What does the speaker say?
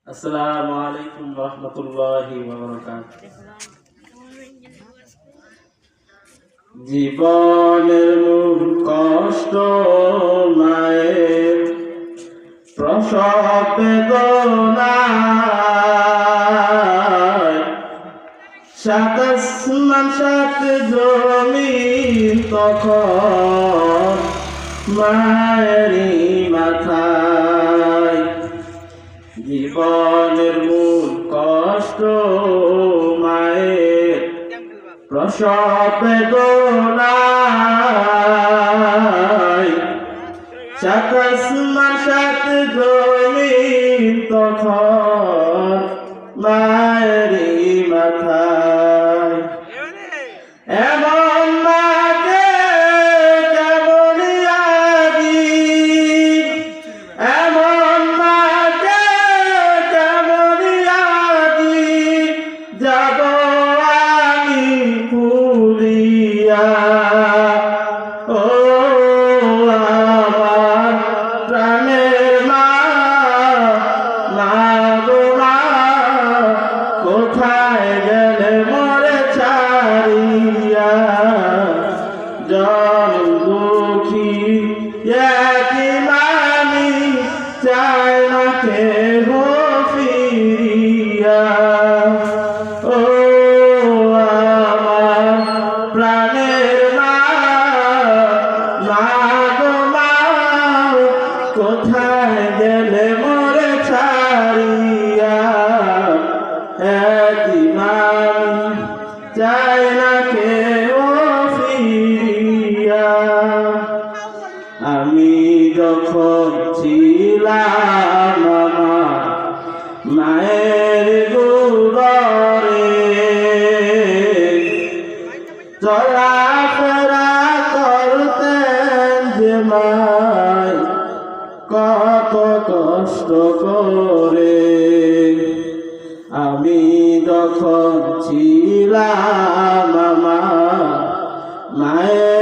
আসসালামু আলাইকুম রহমতুল্লাহি ওয়া বারাকাতুহু। জীবনের মূল কষ্ট মায়ের প্রসব বেদনায়, সাত আসমান সাত জমিন তখন মায়েরই মাথায়। জীবনের মূল কষ্ট মায়ের প্রসব বেদনায়, সাত আসমান সাত জমিন তখন মায়েরই মাথায়। এমন মাকে কেমন আদি, এমন মাকে কেমন আদি যাব আমি ভুলিয়া। ও আমার প্রাণের মা, মা গো মা, কোথায় গেলে মোরে ছাড়িয়া। জনম দুঃখী এতিম আমি, চাই না কেহ ফিরিয়া। ও আমার প্রাণের মা, মা গো মা, কোথায় গেলে মোরে ছাড়িয়া। এতিম আমি, চাই না কেহ ফিরিয়া। আমি যখন ছিলাম আমার মায়ের গুররে, চলাফেরা করতেন যে মায় কত কষ্ট করে। আমি যখন ছিলাম আমার মায়ের